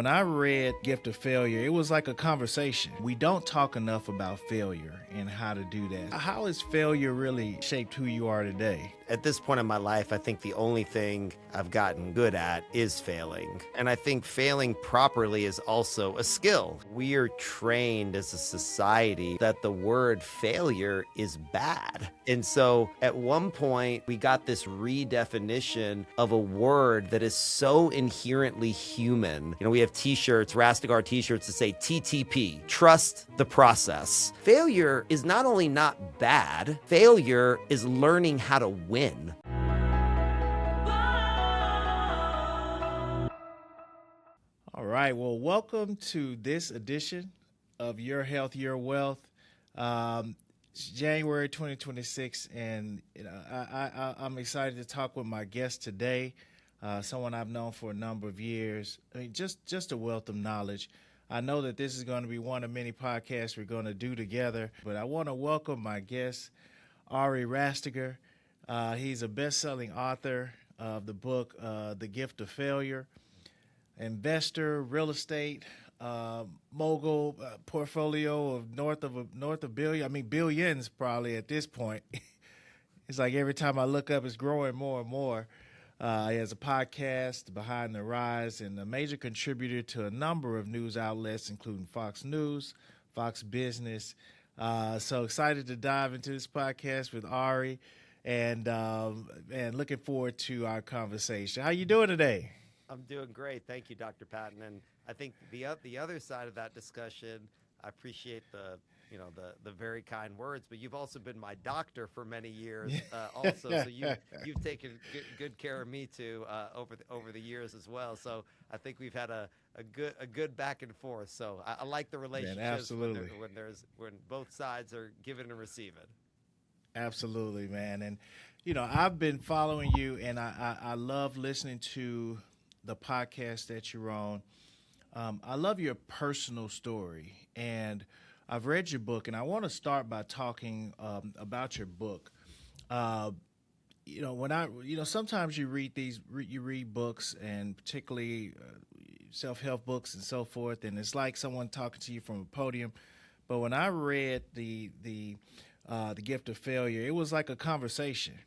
when I read Gift of Failure, it was like a conversation. We don't talk enough about failure and how to do that. How has failure really shaped who you are today? At this point in my life, I think the only thing I've gotten good at is failing. And I think failing properly is also a skill. We are trained as a society that the word failure is bad. And so at one point, we got this redefinition of a word that is so inherently human. You know, we have t-shirts, Rastegar t-shirts that say TTP, trust the process. Failure is not only not bad, failure is learning how to win. All right. Well, welcome to this edition of Your Health, Your Wealth. It's January 2026, and I'm excited to talk with my guest today, someone I've known for a number of years. I mean, just a wealth of knowledge. I know that this is going to be one of many podcasts we're going to do together, but I want to welcome my guest, Ari Rastegar. He's a best-selling author of the book The Gift of Failure, investor, real estate mogul, portfolio of north of billions probably at this point. It's like every time I look up, it's growing more and more. He has a podcast, Behind the Rise, and a major contributor to a number of news outlets, including Fox News, Fox Business. So excited to dive into this podcast with Ari, and looking forward to our conversation. How you doing today? I'm doing great. Thank you, Dr. Patton. And I think the other side of that discussion, I appreciate the very kind words, but you've also been my doctor for many years, also. So you've taken good care of me too over the years as well. So I think we've had a good back and forth. So I like the relationships when both sides are giving and receiving. Absolutely, man. And I've been following you, and I love listening to the podcast that you're on. I love your personal story, and I've read your book, and I want to start by talking about your book. Sometimes you read books, and particularly self-help books and so forth, and it's like someone talking to you from a podium. But when I read the Gift of Failure, it was like a conversation,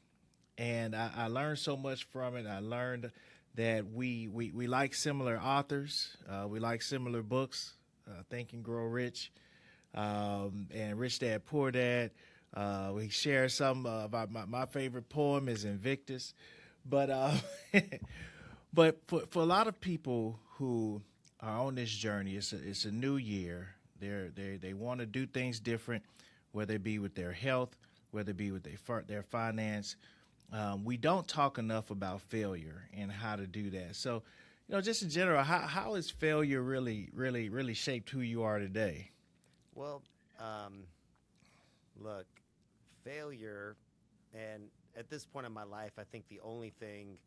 and I learned so much from it. I learned that we like similar authors, we like similar books, Think and Grow Rich, and Rich Dad Poor Dad. We share some about my favorite poem is Invictus, but but for a lot of people who are on this journey, it's a new year. They want to do things different, whether it be with their health, whether it be with their finance. We don't talk enough about failure and how to do that. So, just in general, how has failure really shaped who you are today? Well, look, failure, and at this point in my life, I think the only thing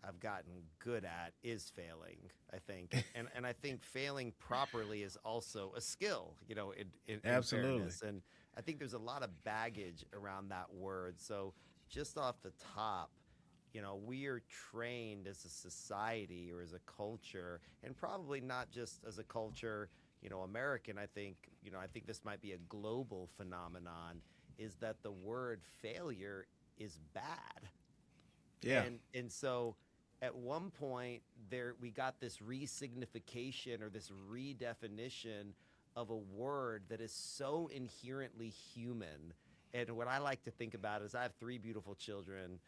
I've gotten good at is failing, I think. And I think failing properly is also a skill, in Absolutely. fairness. And I think there's a lot of baggage around that word. So just off the top, we are trained as a society or as a culture, and probably not just as a culture, American. I think this might be a global phenomenon, is that the word failure is bad. Yeah. And so at one point we got this resignification or this redefinition of a word that is so inherently human. And what I like to think about is I have three beautiful children,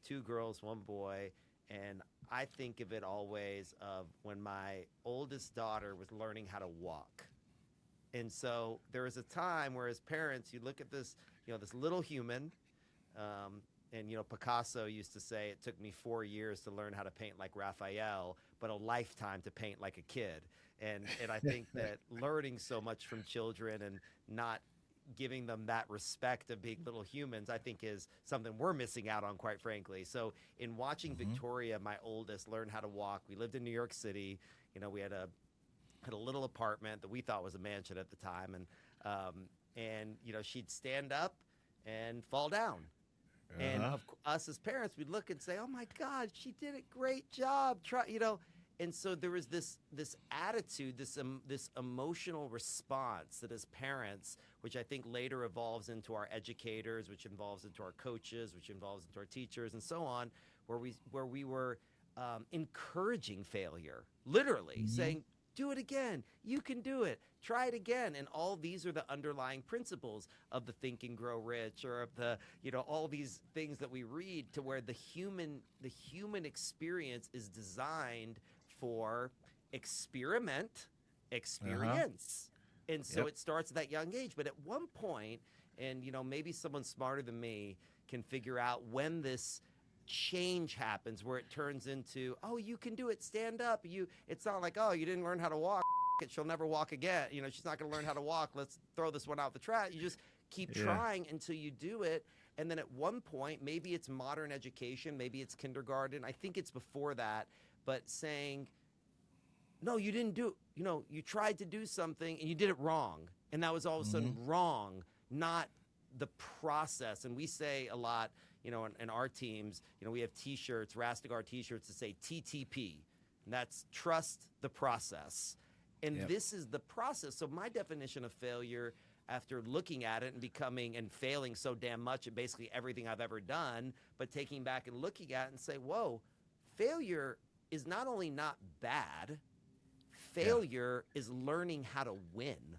2 girls, 1 boy, and I think of it always of when my oldest daughter was learning how to walk. And so there was a time where as parents, you look at this, this little human, and Picasso used to say it took me 4 years to learn how to paint like Raphael, but a lifetime to paint like a kid. And I think that learning so much from children and not giving them that respect of being little humans, I think is something we're missing out on, quite frankly. So in watching Victoria, my oldest, learn how to walk, we lived in New York City. We had a little apartment that we thought was a mansion at the time, and she'd stand up and fall down. And us as parents, we'd look and say, "Oh my God, she did a great job!" And so there was this attitude, this emotional response that as parents, which I think later evolves into our educators, which involves into our coaches, which involves into our teachers, and so on, where we were encouraging failure, literally Mm-hmm. saying, "Do it again. You can do it. Try it again." And all these are the underlying principles of the Think and Grow Rich, or of the, all these things that we read, to where the human experience is designed for experiment, Uh-huh. experience. And so Yep. it starts at that young age. But at one point, and maybe someone smarter than me can figure out when this change happens, where it turns into, "Oh, you can do it, stand up." It's not like, "Oh, you didn't learn how to walk, she'll never walk again, she's not going to learn how to walk, let's throw this one out the trash." You just keep Yeah. trying until you do it. And then at one point, maybe it's modern education, maybe it's kindergarten, I think it's before that, but saying, "No, you didn't do, you tried to do something and you did it wrong." And that was all of a Mm-hmm. sudden wrong, not the process. And we say a lot, in our teams, we have t-shirts, Rastegar t-shirts, that say TTP. And that's trust the process. And Yep. this is the process. So my definition of failure, after looking at it and becoming and failing so damn much at basically everything I've ever done, but taking back and looking at it and say, whoa, failure is not only not bad, Yeah. failure is learning how to win.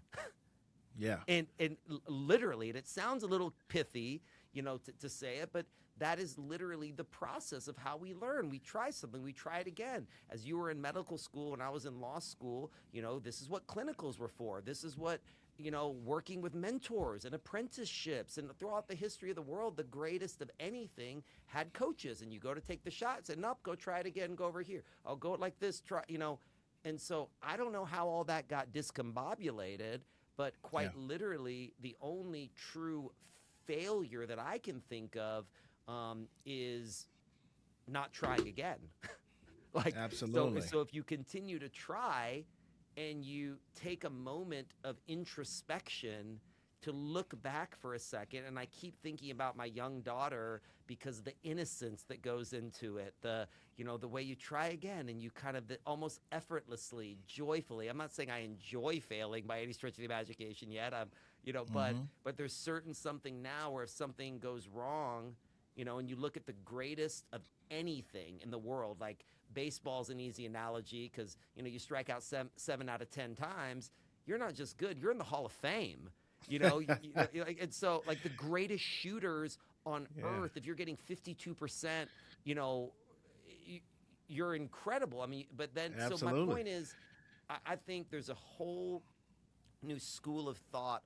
Yeah. And literally, and it sounds a little pithy, to say it, but that is literally the process of how we learn. We try something, we try it again. As you were in medical school and I was in law school, this is what clinicals were for. This is what, working with mentors and apprenticeships, and throughout the history of the world, the greatest of anything had coaches. And you go to take the shot and say, "Nope, go try it again, go over here. I'll go like this, try. And so I don't know how all that got discombobulated, but Yeah. quite literally, the only true failure that I can think of is not trying again. Like, so Absolutely. so if you continue to try and you take a moment of introspection to look back for a second, and I keep thinking about my young daughter, because the innocence that goes into it, the way you try again and you kind of almost effortlessly, joyfully. I'm not saying I enjoy failing by any stretch of the imagination yet. But Mm-hmm. there's certain something now where if something goes wrong, and you look at the greatest of anything in the world, like baseball's an easy analogy, because you strike out 7 out of 10 times, you're not just good, you're in the Hall of Fame. And so, like, the greatest shooters on Yeah. earth, if you're getting 52%, you know, you're incredible. I mean, but then, so my Absolutely. point is, I think there's a whole new school of thought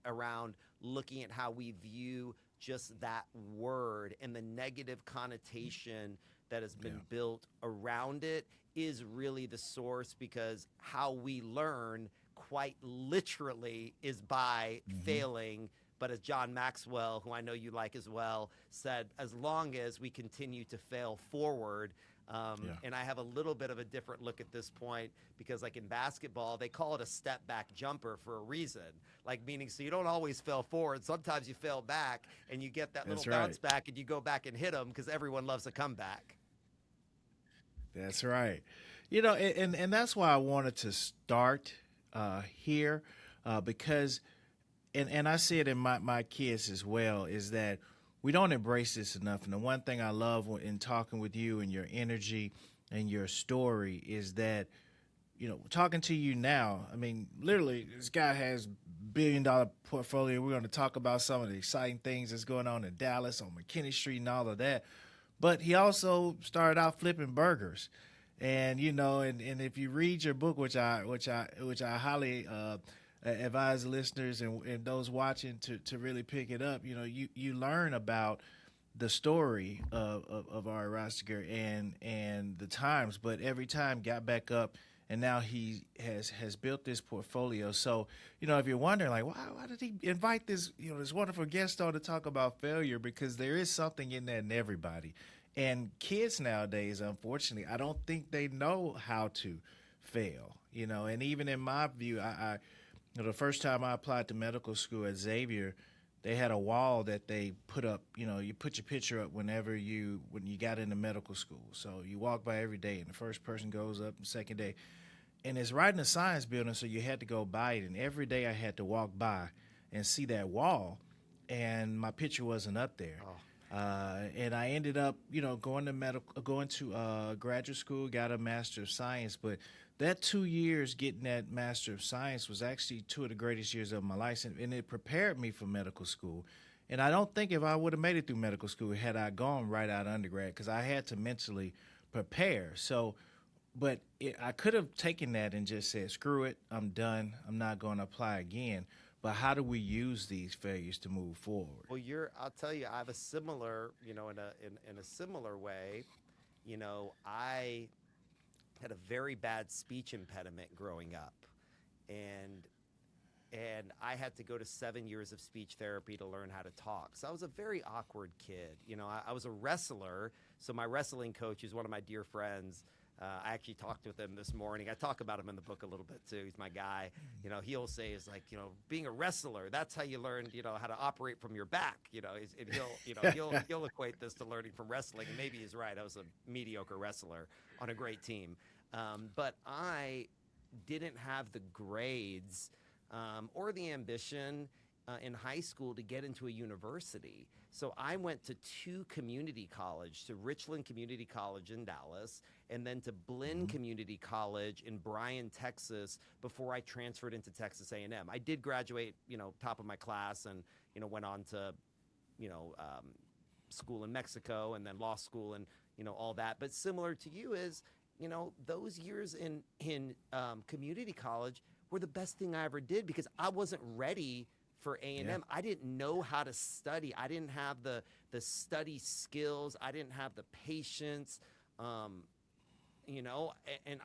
around looking at how we view just that word, and the negative connotation that has Yeah. been built around it is really the source, because how we learn quite literally is by Mm-hmm. failing. But as John Maxwell, who I know you like as well, said, as long as we continue to fail forward. Yeah. And I have a little bit of a different look at this point, because like in basketball, they call it a step back jumper for a reason. Like, meaning, so you don't always fail forward. Sometimes you fail back and you get that little That's right. bounce back and you go back and hit them, because everyone loves a comeback. That's right. And that's why I wanted to start here, because and I see it in my kids as well, is that we don't embrace this enough. And the one thing I love in talking with you and your energy and your story is that, talking to you now, I mean, literally, this guy has $1 billion portfolio. We're going to talk about some of the exciting things that's going on in Dallas on McKinney Street and all of that. But he also started out flipping burgers. And and if you read your book, which I highly advise listeners and those watching to really pick it up, you learn about the story of Ari Rastegar and the times, but every time got back up, and now he has built this portfolio. So if you're wondering, like, why did he invite this wonderful guest on to talk about failure? Because there is something in that in everybody. And kids nowadays, unfortunately, I don't think they know how to fail. And even in my view, I the first time I applied to medical school at Xavier, they had a wall that they put up. You know, you put your picture up when you got into medical school. So you walk by every day, and the first person goes up, the second day, and it's right in the science building. So you had to go by it, and every day I had to walk by and see that wall, and my picture wasn't up there. Oh, And I ended up, going to graduate school, got a Master of Science. But that 2 years getting that Master of Science was actually two of the greatest years of my life, and it prepared me for medical school. And I don't think if I would have made it through medical school had I gone right out of undergrad, because I had to mentally prepare. So, but I could have taken that and just said, "Screw it, I'm done. I'm not going to apply again." But how do we use these failures to move forward? well, I'll tell you, I have a similar, in a similar way, I had a very bad speech impediment growing up, and I had to go to 7 years of speech therapy to learn how to talk. So I was a very awkward kid. I was a wrestler. So my wrestling coach, who's one of my dear friends, I actually talked with him this morning. I talk about him in the book a little bit too. He's my guy. He'll say is like, being a wrestler, that's how you learn, how to operate from your back. And he'll equate this to learning from wrestling. And maybe he's right. I was a mediocre wrestler on a great team, but I didn't have the grades or the ambition in high school to get into a university. So I went to two community college, to Richland Community College in Dallas, and then to Blinn Community College in Bryan, Texas, before I transferred into Texas A&M. I did graduate, top of my class, and went on to, school in Mexico, and then law school, and all that. But similar to you is, those years in community college were the best thing I ever did, because I wasn't ready for A&M. Yeah. I didn't know how to study. I didn't have the study skills. I didn't have the patience, and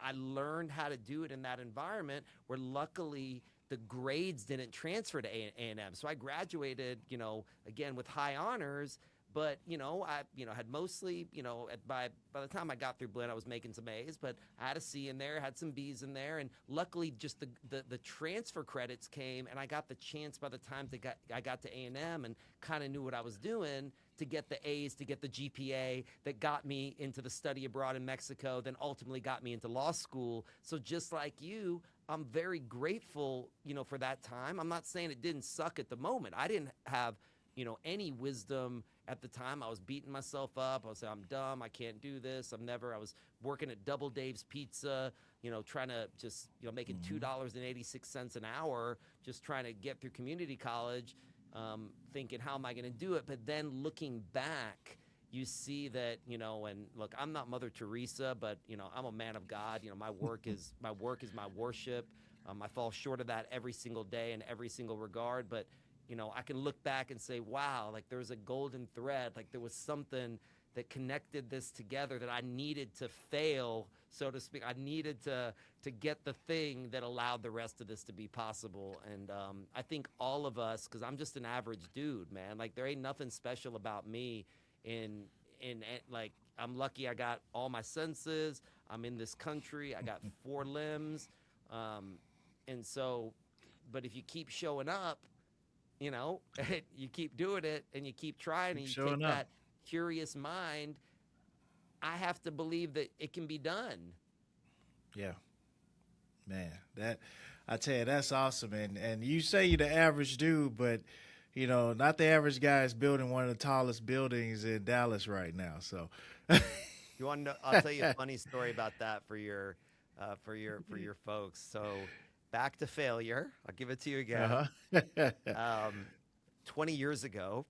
I learned how to do it in that environment where luckily the grades didn't transfer to A&M. So I graduated, again with high honors. But I had mostly by the time I got through Blinn, I was making some A's, but I had a C in there, had some B's in there, and luckily just the transfer credits came, and I got the chance by the time I got to A&M and kind of knew what I was doing to get the A's, to get the GPA that got me into the study abroad in Mexico, then ultimately got me into law school. So just like you, I'm very grateful, for that time. I'm not saying it didn't suck at the moment. I didn't have any wisdom at the time. I was beating myself up. I was saying, I'm dumb. I can't do this. I was working at Double Dave's Pizza, trying to just, making $2.86 an hour, just trying to get through community college, thinking, how am I going to do it? But then looking back, you see that, and look, I'm not Mother Teresa, but, I'm a man of God. My work is my worship. I fall short of that every single day in every single regard. But I can look back and say, wow, like there was a golden thread, like there was something that connected this together that I needed to fail, so to speak. I needed to get the thing that allowed the rest of this to be possible. And I think all of us, because I'm just an average dude, man, like there ain't nothing special about me in like, I'm lucky I got all my senses. I'm in this country. I got 4 limbs. And so, but if you keep showing up, you keep doing it and you keep trying and you take that curious mind, I have to believe that it can be done. Yeah, man, I tell you, that's awesome. And you say you're the average dude, but not the average guy is building one of the tallest buildings in Dallas right now. So, You want to know? I'll tell you a funny story about that for your folks. So, back to failure. I'll give it to you again. 20 years ago,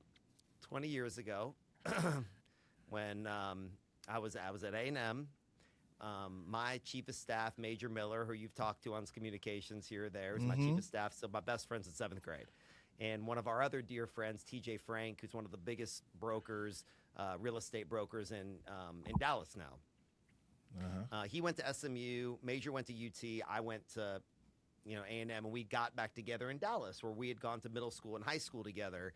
when I was at A&M, my chief of staff, Major Miller, who you've talked to on communications here or there, is my chief of staff. So my best friends in 7th grade. And one of our other dear friends, TJ Frank, who's one of the biggest brokers, real estate brokers in Dallas now. He went to SMU, Major went to UT, I went to A&M, and we got back together in Dallas, where we had gone to middle school and high school together.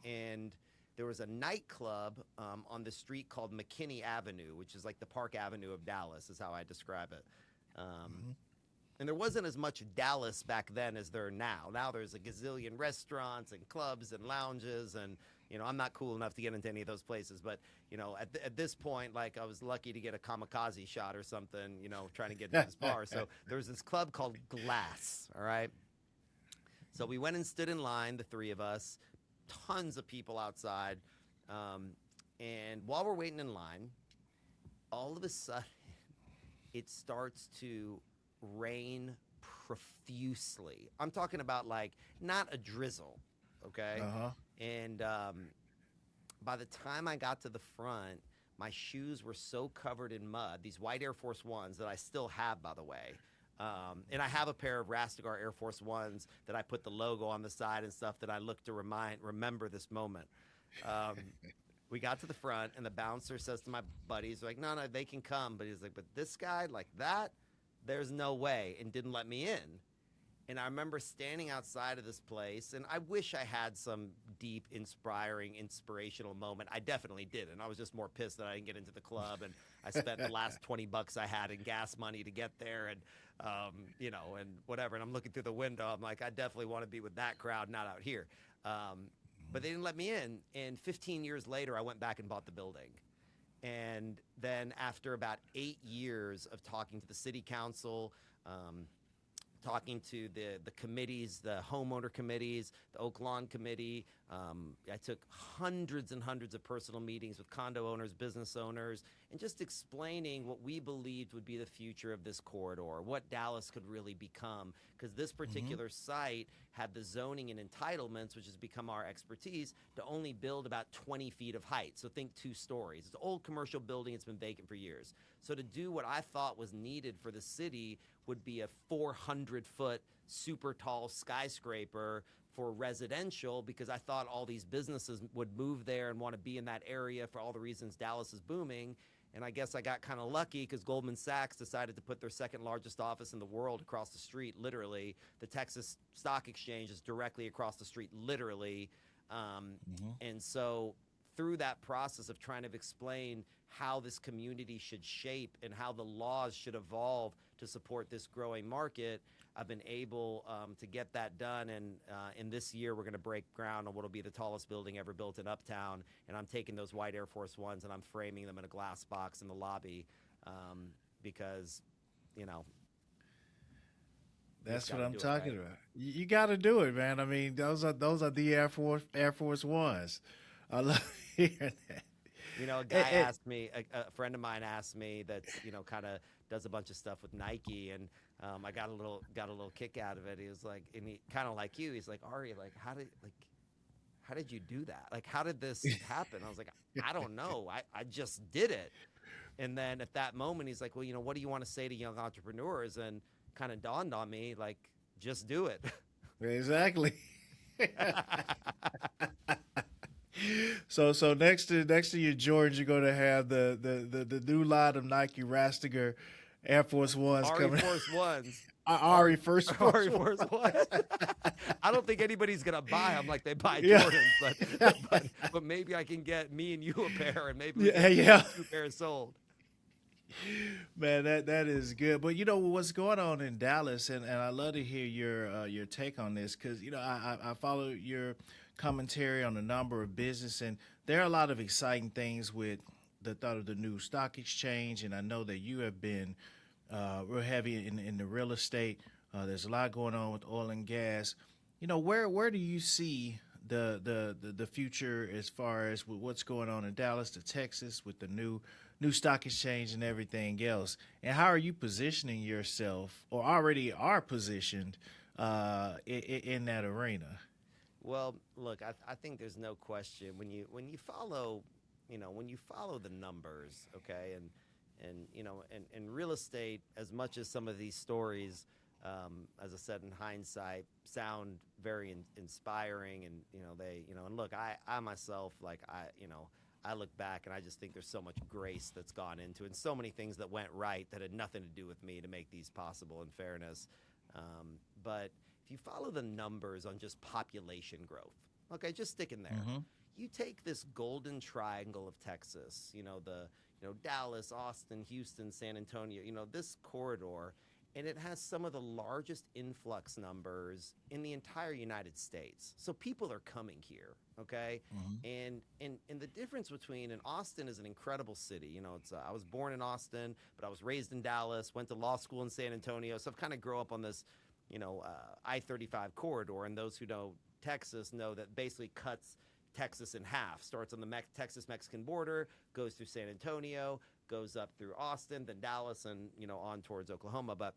And there was a nightclub on the street called McKinney Avenue, which is like the Park Avenue of Dallas, is how I describe it. And there wasn't as much Dallas back then as there are now. Now there's a gazillion restaurants and clubs and lounges, and I'm not cool enough to get into any of those places. But at this point, like I was lucky to get a kamikaze shot or something, trying to get into this bar. So there was this club called Glass. All right. So we went and stood in line, the three of us, tons of people outside, and while we're waiting in line, all of a sudden, it starts to rain profusely. I'm talking about like not a drizzle, okay? Uh-huh. And by the time I got to the front, my shoes were so covered in mud, these white Air Force Ones that I still have, by the way. And I have a pair of Rastegar Air Force Ones that I put the logo on the side and stuff that I look to remember this moment. We got to the front, and the bouncer says to my buddies, like, no, they can come. But he's like, but this guy, like that, there's no way, and didn't let me in. And I remember standing outside of this place, and I wish I had some deep, inspirational moment. I definitely didn't. I was just more pissed that I didn't get into the club, and I spent the last $20 I had in gas money to get there, and and whatever. And I'm looking through the window. I'm like, I definitely want to be with that crowd, not out here. But they didn't let me in. And 15 years later, I went back and bought the building. And then after about 8 years of talking to the city council, talking to the committees, the homeowner committees, the Oak Lawn Committee. I took hundreds and hundreds of personal meetings with condo owners, business owners, and just explaining what we believed would be the future of this corridor, what Dallas could really become, because this particular site had the zoning and entitlements, which has become our expertise, to only build about 20 feet of height. So think 2 stories. It's an old commercial building. It's been vacant for years. So to do what I thought was needed for the city would be a 400-foot super tall skyscraper for residential, because I thought all these businesses would move there and want to be in that area for all the reasons Dallas is booming. And I guess I got kind of lucky because Goldman Sachs decided to put their second largest office in the world across the street, literally. The Texas Stock Exchange is directly across the street, literally. And so through that process of trying to explain how this community should shape and how the laws should evolve to support this growing market, I've been able to get that done. And in this year, we're going to break ground on what will be the tallest building ever built in Uptown. And I'm taking those white Air Force Ones and I'm framing them in a glass box in the lobby because, that's what I'm talking about. You got to do it, man. I mean, those are the Air Force Ones. I love hearing that. A guy asked me, a friend of mine asked me that's, kind of does a bunch of stuff with Nike, and I got a little kick out of it. He was like, and he kind of like you, he's like, Ari, like, how did you do that? Like, how did this happen? I was like, I don't know. I just did it. And then at that moment, he's like, well, what do you want to say to young entrepreneurs? And kind of dawned on me, like, just do it. Exactly. So next to your Jordans, you're gonna have the new line of Nike Rastegar Air Force Ones Ari coming. Force Ones. Ari Force Ones. I don't think anybody's gonna buy them like they buy Yeah. Jordans, but maybe I can get me and you a pair, and maybe we can Yeah. 2 pairs sold. Man, that is good. But what's going on in Dallas, and I love to hear your take on this, because I follow your commentary on a number of business, and there are a lot of exciting things with the thought of the new stock exchange, and I know that you have been real heavy in the real estate. There's a lot going on with oil and gas. Where do you see the future as far as with what's going on in Dallas to Texas with the new stock exchange and everything else? And how are you positioning yourself, or already are positioned in that arena? Well, look, I think there's no question when you follow, when you follow the numbers, okay, and real estate, as much as some of these stories, as I said, in hindsight, sound very inspiring, and and look, I myself, like, I look back and I just think there's so much grace that's gone into it, and so many things that went right that had nothing to do with me to make these possible, in fairness. But if you follow the numbers on just population growth, okay, just stick in there. You take this golden triangle of Texas, the Dallas, Austin, Houston, San Antonio, this corridor, and it has some of the largest influx numbers in the entire United States. So people are coming here, okay? Mm-hmm. And the difference between, and Austin is an incredible city. You know, it's I was born in Austin, but I was raised in Dallas, went to law school in San Antonio, so I've kind of grew up on this, I-35 corridor. And those who know Texas know that basically cuts Texas in half. Starts on the Texas-Mexican border, goes through San Antonio, goes up through Austin, then Dallas, and on towards Oklahoma. But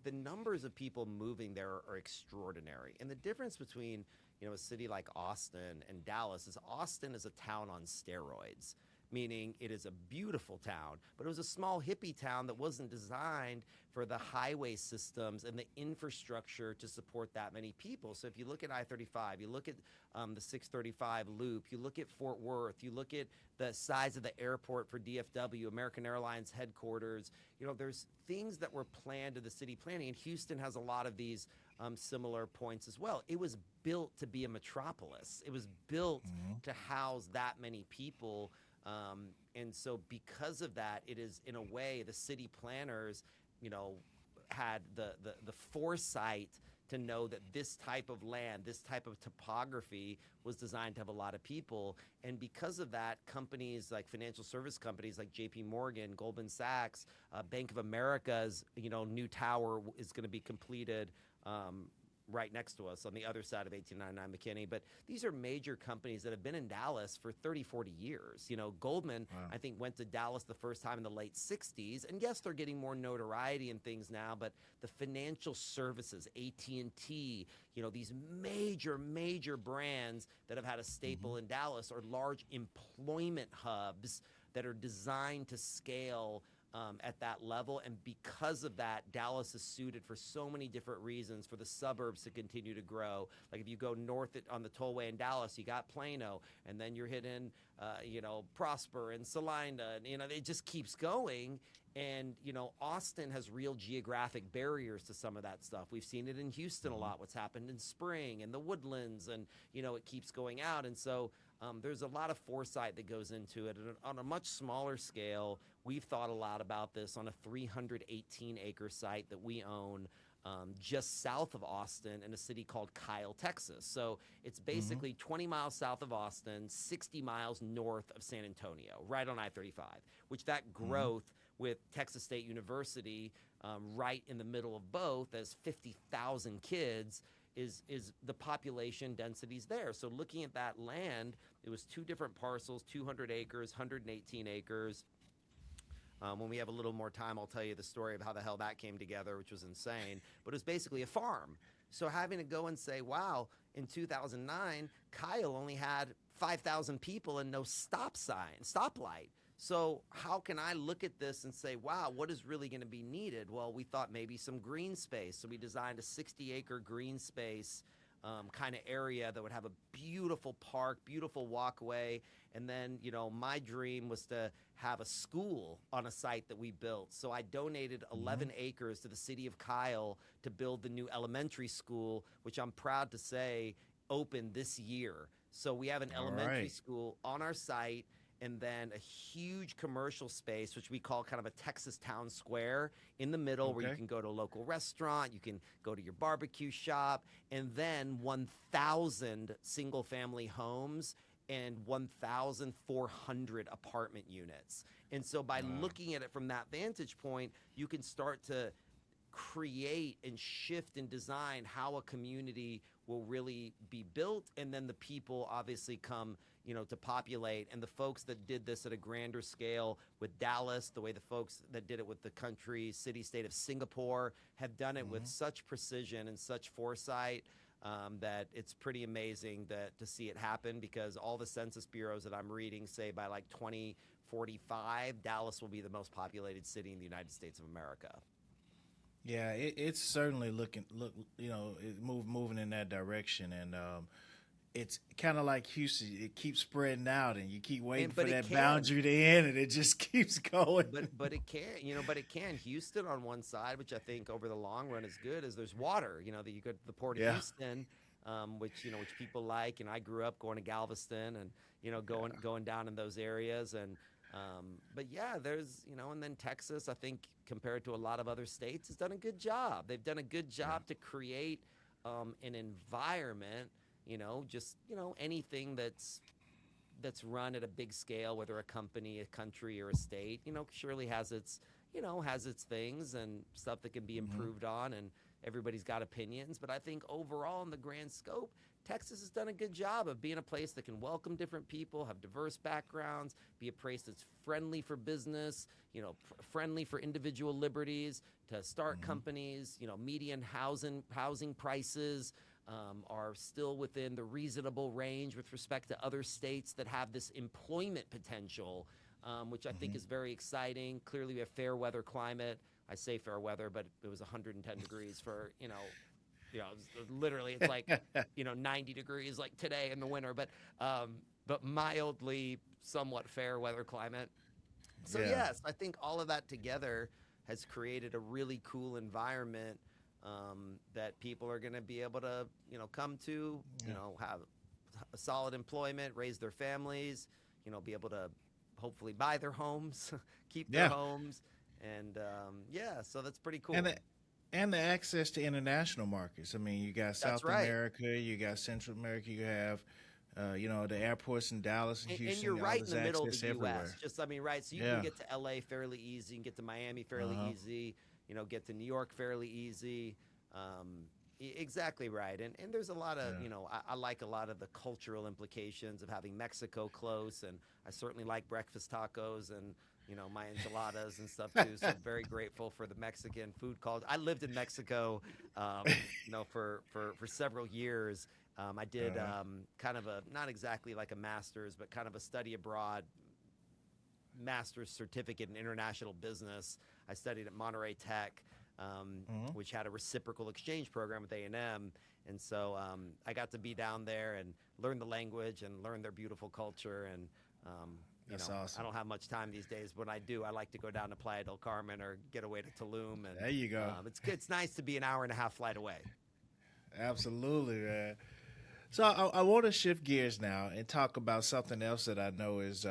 the numbers of people moving there are extraordinary. And the difference between a city like Austin and Dallas is Austin is a town on steroids, meaning it is a beautiful town, but it was a small hippie town that wasn't designed for the highway systems and the infrastructure to support that many people. So if you look at I-35, you look at the 635 loop, you look at Fort Worth, you look at the size of the airport for DFW, American Airlines headquarters, there's things that were planned to the city planning, and Houston has a lot of these similar points as well. It was built to be a metropolis. It was built to house that many people. And so because of that, it is, in a way, the city planners, had the foresight to know that this type of land, this type of topography was designed to have a lot of people. And because of that, companies like financial service companies like JP Morgan, Goldman Sachs, Bank of America's, new tower is going to be completed right next to us on the other side of 1899 McKinney. But these are major companies that have been in Dallas for 30, 40 years. Goldman, Wow. I think, went to Dallas the first time in the late 60s. And yes, they're getting more notoriety and things now, but the financial services, AT&T, these major brands that have had a staple in Dallas are large employment hubs that are designed to scale at that level. And because of that, Dallas is suited for so many different reasons for the suburbs to continue to grow. Like if you go north on the tollway in Dallas, you got Plano, and then you're hitting, Prosper and Salina, and, it just keeps going. And, Austin has real geographic barriers to some of that stuff. We've seen it in Houston a lot, what's happened in Spring and the Woodlands, and, it keeps going out. And so there's a lot of foresight that goes into it. And on a much smaller scale, we've thought a lot about this on a 318-acre site that we own just south of Austin in a city called Kyle, Texas. So it's basically 20 miles south of Austin, 60 miles north of San Antonio, right on I-35, which that growth with Texas State University right in the middle of both as 50,000 kids is the population densities there. So looking at that land, it was two different parcels, 200 acres, 118 acres. When we have a little more time, I'll tell you the story of how the hell that came together, which was insane. But it was basically a farm. So having to go and say, wow, in 2009, Kyle only had 5,000 people and no stoplight. So how can I look at this and say, wow, what is really going to be needed? Well, we thought maybe some green space. So we designed a 60-acre green space kind of area that would have a beautiful park, beautiful walkway. And then, my dream was to have a school on a site that we built. So I donated 11 acres to the city of Kyle to build the new elementary school, which I'm proud to say opened this year. So we have an elementary school on our site, and then a huge commercial space, which we call kind of a Texas town square in the middle, where you can go to a local restaurant, you can go to your barbecue shop, and then 1,000 single-family homes and 1,400 apartment units. And so by looking at it from that vantage point, you can start to create and shift and design how a community will really be built, and then the people obviously come to populate. And the folks that did this at a grander scale with Dallas, the way the folks that did it with the country city-state of Singapore have done it with such precision and such foresight that it's pretty amazing to see it happen, because all the census bureaus that I'm reading say by like 2045, Dallas will be the most populated city in the United States of America. Yeah, it's certainly moving in that direction, and it's kind of like Houston. It keeps spreading out, and you keep waiting for that boundary to end, and it just keeps going. But it can. Houston on one side, which I think over the long run is good, is there's water. That you go to the Port of Houston, which people like, and I grew up going to Galveston and going down in those areas, and But yeah, there's, and then Texas, I think, compared to a lot of other states, has done a good job. They've done a good Yeah. job to create an environment, anything that's run at a big scale, whether a company, a country, or a state, surely has its things and stuff that can be Hmm. improved on, and everybody's got opinions. But I think overall, in the grand scope, Texas has done a good job of being a place that can welcome different people, have diverse backgrounds, be a place that's friendly for business, friendly for individual liberties, to start Hmm. companies. Median housing prices are still within the reasonable range with respect to other states that have this employment potential, which I think Hmm. is very exciting. Clearly, we have fair weather climate. I say fair weather, but it was 110 degrees for, literally it's like, 90 degrees like today in the winter, but mildly somewhat fair weather climate. So Yeah. yes, I think all of that together has created a really cool environment that people are going to be able to, come to, Yeah. have a solid employment, raise their families, be able to hopefully buy their homes, keep their Yeah. homes, and yeah, so that's pretty And cool. the, and the access to international markets. I mean, you got That's South right. America, you got Central America, you have, the airports in Dallas and And you're Houston. right in There's the middle of the access U.S. everywhere. Just, I mean, right. So you can Yeah. get to L.A. fairly easy, you can get to Miami Uh fairly huh. easy, get to New York fairly easy. Exactly right. And there's a lot of, Yeah. I like a lot of the cultural implications of having Mexico close. And I certainly like breakfast tacos and, my enchiladas and stuff too. So I'm very grateful for the Mexican food culture. I lived in Mexico, for several years. I did Uh, kind of not exactly like a master's, but kind of a study abroad master's certificate in international business. I studied at Monterey Tech, mhm. which had a reciprocal exchange program with A&M. And so I got to be down there and learn the language and learn their beautiful culture. And, That's I awesome. don't have much time these days, but when I do, I like to go down to Playa del Carmen or get away to Tulum. And There you go. it's nice to be an hour and a half flight away. Absolutely, man. So I want to shift gears now and talk about something else that I know is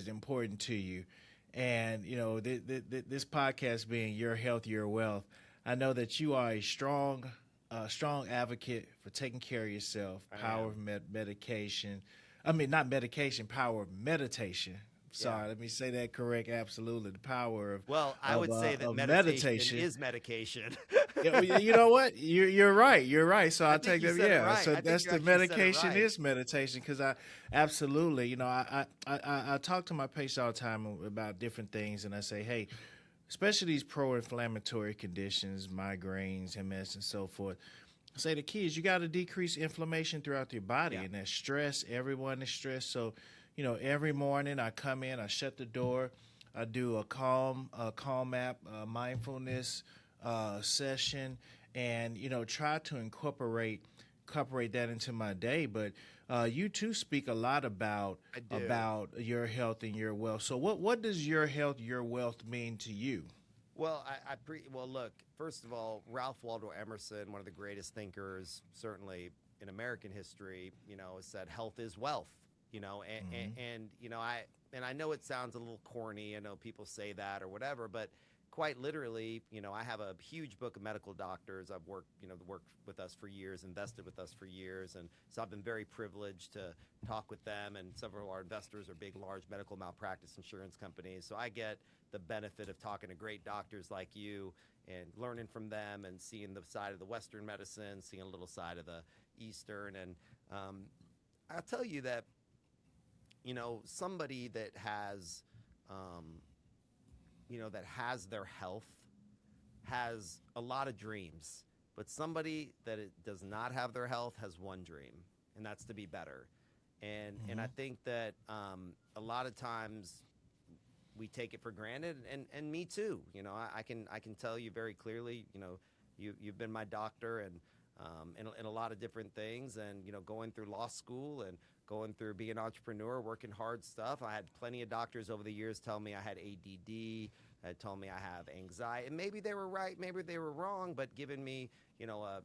important to you, and this podcast being your health, your wealth. I know that you are a strong advocate for taking care of yourself. I Power am. of medication. I mean, not medication. Power of meditation. Yeah. Sorry, let me say that correct. Absolutely, the power of Well, I of would uh, say that of meditation meditation. is medication. Yeah, well, you know what? You're right. You're right. So I I'll think take you that. said it Yeah. right. So I think that's you the actually said it medication right. is meditation because I absolutely. I talk to my patients all the time about different things, and I say, hey, especially these pro-inflammatory conditions, migraines, MS, and so forth. I say the key is you got to decrease inflammation throughout your body, Yeah. and that stress. Everyone is stressed. So, every morning I come in, I shut the door, I do a calm app, mindfulness session, and try to incorporate that into my day. But you too speak a lot about I do. about your health and your wealth. So what does your health, your wealth mean to you? Well, well, look, first of all, Ralph Waldo Emerson, one of the greatest thinkers, certainly in American history, said health is wealth, Hmm. and I know it sounds a little corny. I know people say that or whatever, but quite literally, I have a huge book of medical doctors. I've worked with us for years, invested with us for years, and so I've been very privileged to talk with them. And several of our investors are big, large medical malpractice insurance companies. So I get the benefit of talking to great doctors like you and learning from them and seeing the side of the Western medicine, seeing a little side of the Eastern. And um, I'll tell you that, somebody um, that has their health has a lot of dreams, but somebody that does not have their health has one dream, and that's to be better. And I Hmm. think that a lot of times we take it for granted, and me too. I can tell you very clearly. You've been my doctor, and in a lot of different things, and going through law school and going through being an entrepreneur, working hard stuff. I had plenty of doctors over the years tell me I had ADD, had told me I have anxiety. And maybe they were right, maybe they were wrong, but given me,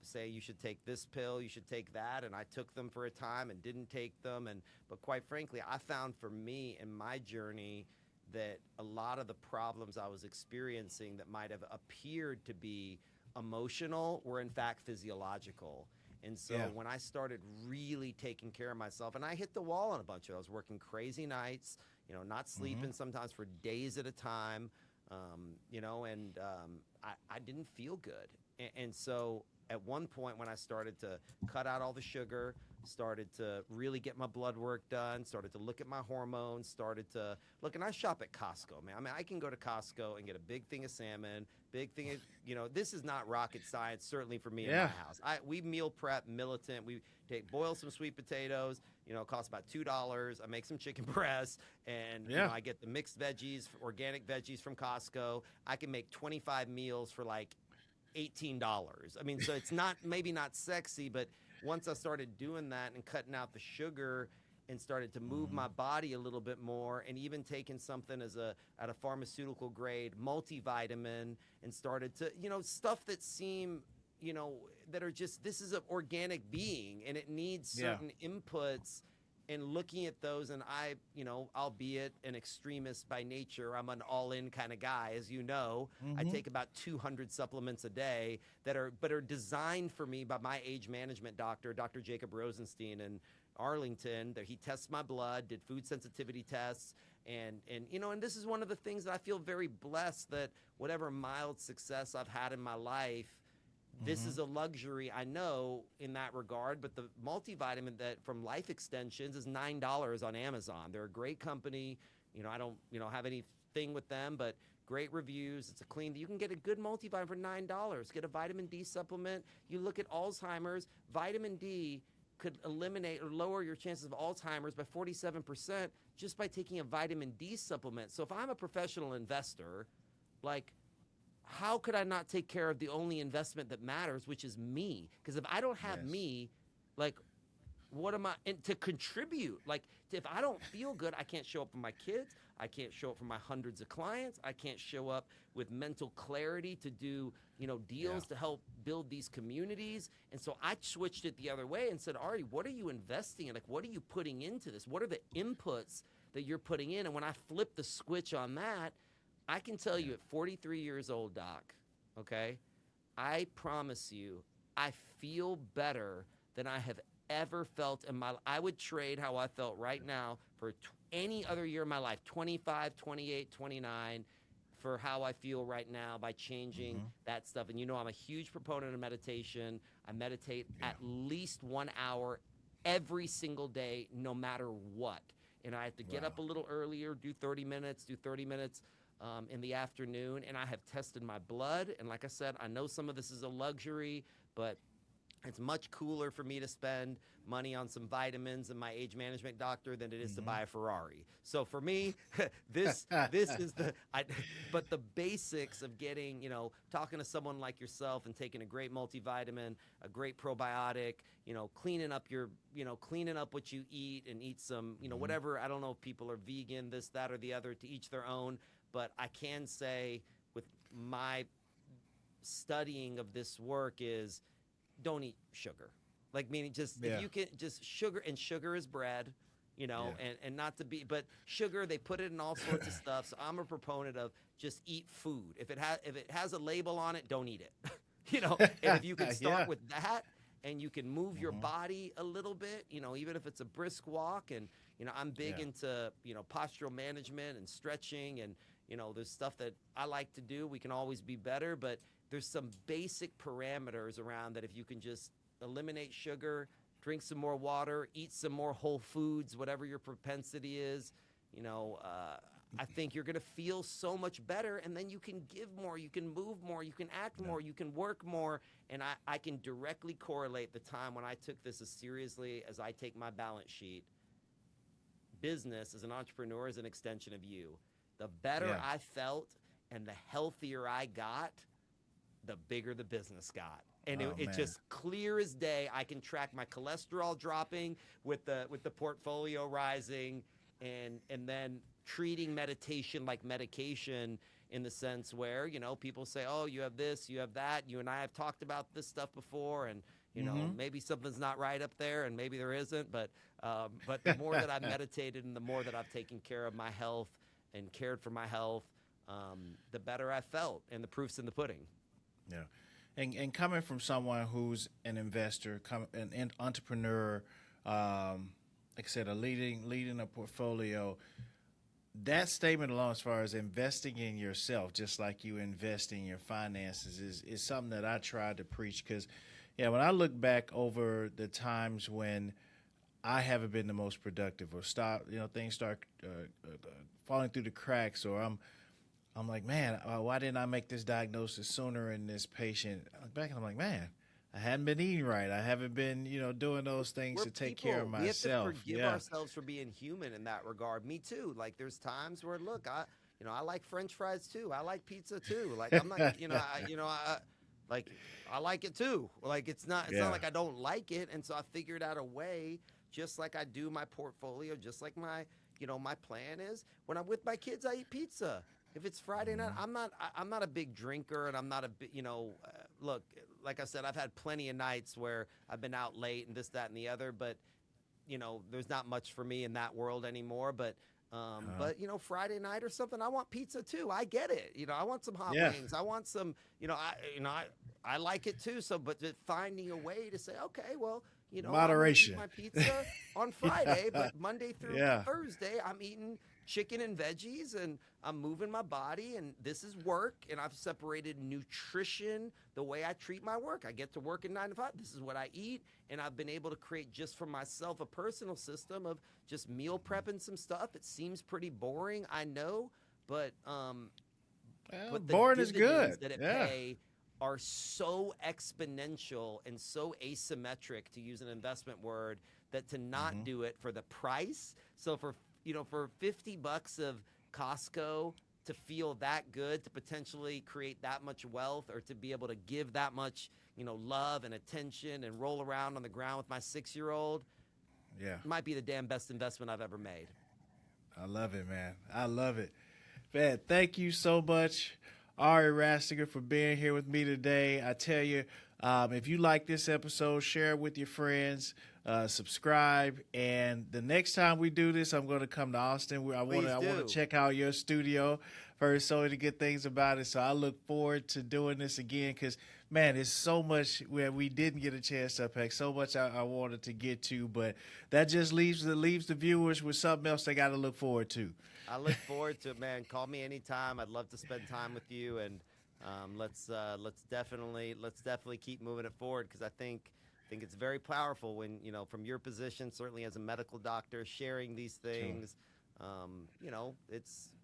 say you should take this pill, you should take that, and I took them for a time and didn't take them. But quite frankly, I found for me in my journey that a lot of the problems I was experiencing that might have appeared to be emotional were in fact physiological. And so when I started really taking care of myself, and I hit the wall on a bunch of it, I was working crazy nights, not sleeping sometimes for days at a time, I didn't feel good. And so at one point when I started to cut out all the sugar, started to really get my blood work done, started to look at my hormones, started to look, and I shop at Costco, man. I mean, I can go to Costco and get a big thing of salmon, big thing of, this is not rocket science, certainly for me in my house. We meal prep militant. We boil some sweet potatoes, it costs about $2. I make some chicken breasts, and I get the mixed veggies, organic veggies from Costco. I can make 25 meals for like $18. I mean, so it's maybe not sexy, but once I started doing that and cutting out the sugar and started to move my body a little bit more, and even taking something at a pharmaceutical grade multivitamin, and started to, stuff that seem, that are just, this is an organic being and it needs certain inputs. And looking at those, and I, albeit an extremist by nature, I'm an all-in kind of guy, as you know. I take about 200 supplements a day that are designed for me by my age management doctor, Dr. Jacob Rosenstein in Arlington. That he tests my blood, did food sensitivity tests, and this is one of the things that I feel very blessed that whatever mild success I've had in my life, this is a luxury, I know, in that regard. But the multivitamin that from Life Extensions is $9 on Amazon. They're a great company. I don't, have anything with them, but great reviews. It's a clean. You can get a good multivitamin for $9. Get a vitamin D supplement. You look at Alzheimer's. Vitamin D could eliminate or lower your chances of Alzheimer's by 47% just by taking a vitamin D supplement. So if I'm a professional investor, like, how could I not take care of the only investment that matters, which is me? Because if I don't have me, like, what am I to contribute? Like, if I don't feel good, I can't show up for my kids. I can't show up for my hundreds of clients. I can't show up with mental clarity to do, deals to help build these communities. And so I switched it the other way and said, Ari, what are you investing in? Like, what are you putting into this? What are the inputs that you're putting in? And when I flipped the switch on that, I can tell you at 43 years old, Doc, okay, I promise you, I feel better than I have ever felt in my life. I would trade how I felt right now for any other year of my life, 25, 28, 29, for how I feel right now by changing that stuff. And I'm a huge proponent of meditation. I meditate at least 1 hour every single day, no matter what. And I have to get up a little earlier, do 30 minutes in the afternoon, and I have tested my blood. And like I said, I know some of this is a luxury, but it's much cooler for me to spend money on some vitamins and my age management doctor than it is to buy a Ferrari. So for me, this is but the basics of getting, talking to someone like yourself and taking a great multivitamin, a great probiotic, cleaning up what you eat and eat some, whatever. I don't know if people are vegan, this, that, or the other, to each their own. But I can say with my studying of this work is don't eat sugar. Like, meaning just if you can just sugar, and sugar is bread, and not to be, but sugar, they put it in all sorts of stuff. So I'm a proponent of just eat food. If it has a label on it, don't eat it. And if you can start with that, and you can move your body a little bit, even if it's a brisk walk. And I'm big into postural management and stretching, and there's stuff that I like to do. We can always be better, but there's some basic parameters around that. If you can just eliminate sugar, drink some more water, eat some more whole foods, whatever your propensity is, I think you're going to feel so much better, and then you can give more, you can move more, you can act more, you can work more. And I can directly correlate the time when I took this as seriously as I take my balance sheet. Business as an entrepreneur is an extension of you. The better I felt and the healthier I got, the bigger the business got. And it's just clear as day. I can track my cholesterol dropping with the portfolio rising, and then treating meditation like medication in the sense where, people say, oh, you have this, you have that. You and I have talked about this stuff before. And, maybe something's not right up there and maybe there isn't. But the more that I've meditated and the more that I've taken care of my health and cared for my health, the better I felt. And the proof's in the pudding. Yeah. And coming from someone who's an investor, an entrepreneur, like I said, leading a portfolio, that statement alone, as far as investing in yourself, just like you invest in your finances, is something that I try to preach. Because, when I look back over the times when I haven't been the most productive, or things start falling through the cracks, or I'm like, man, why didn't I make this diagnosis sooner in this patient? I look back and I'm like, man, I hadn't been eating right. I haven't been, doing those things to take care of myself. We have to forgive ourselves for being human in that regard. Me too. Like there's times where, look, I like French fries too. I like pizza too. Like I'm not, I like it too. Like it's not like I don't like it. And so I figured out a way, just like I do my portfolio, just like my plan is. When I'm with my kids, I eat pizza. If it's Friday night, I'm not a big drinker, and I'm not a big, look, like I said, I've had plenty of nights where I've been out late and this, that, and the other, but, there's not much for me in that world anymore. But Friday night or something, I want pizza too. I get it. I want some hot wings. I want some, I like it too. So, but finding a way to say, okay, well, moderation. I'm eating my pizza on Friday, but Monday through Thursday, I'm eating chicken and veggies, and I'm moving my body, and this is work, and I've separated nutrition the way I treat my work. I get to work at 9 to 5. This is what I eat, and I've been able to create just for myself a personal system of just meal prepping some stuff. It seems pretty boring, I know, but the boring is good. That it pay are so exponential and so asymmetric, to use an investment word, that to not do it for the price. So for $50 of Costco to feel that good, to potentially create that much wealth, or to be able to give that much, love and attention and roll around on the ground with my 6-year-old, might be the damn best investment I've ever made. I love it, man. I love it. Man, thank you so much, Ari Rastegar, for being here with me today. I tell you, if you like this episode, share it with your friends, subscribe, and the next time we do this, I'm going to come to Austin. I want to check out your studio first, so to get things about it. So I look forward to doing this again, because, man, there's so much where we didn't get a chance to unpack, so much I wanted to get to, but that just leaves the viewers with something else they got to look forward to. I look forward to it, man. Call me anytime. I'd love to spend time with you, and let's definitely keep moving it forward, because I think it's very powerful when, from your position, certainly as a medical doctor, sharing these things.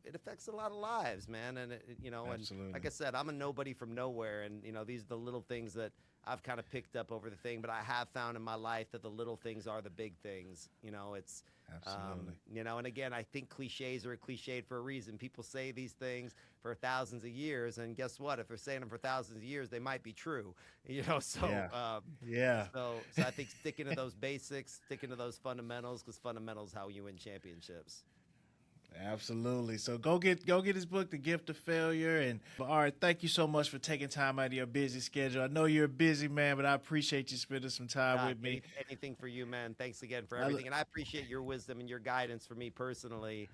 It affects a lot of lives, man. And and like I said, I'm a nobody from nowhere, and these are the little things that I've kind of picked up over the thing, but I have found in my life that the little things are the big things. It's absolutely. And again, I think cliches are cliched for a reason. People say these things for thousands of years, and guess what? If they're saying them for thousands of years, they might be true. So I think sticking to those basics, sticking to those fundamentals, because fundamentals how you win championships. Absolutely. So go get his book, The Gift of Failure. And all right, thank you so much for taking time out of your busy schedule. I know you're a busy man, but I appreciate you spending some time with me. Anything for you, man. Thanks again for everything. And I appreciate your wisdom and your guidance for me personally,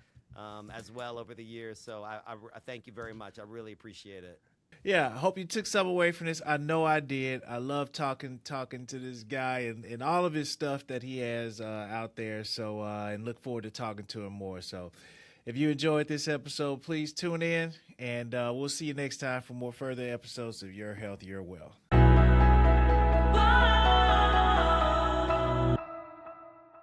as well, over the years. So I thank you very much. I really appreciate it. Yeah, I hope you took some away from this. I know I did. I love talking to this guy and all of his stuff that he has out there. So and look forward to talking to him more. So if you enjoyed this episode, please tune in, and we'll see you next time for more further episodes of Your Health, Your Wealth.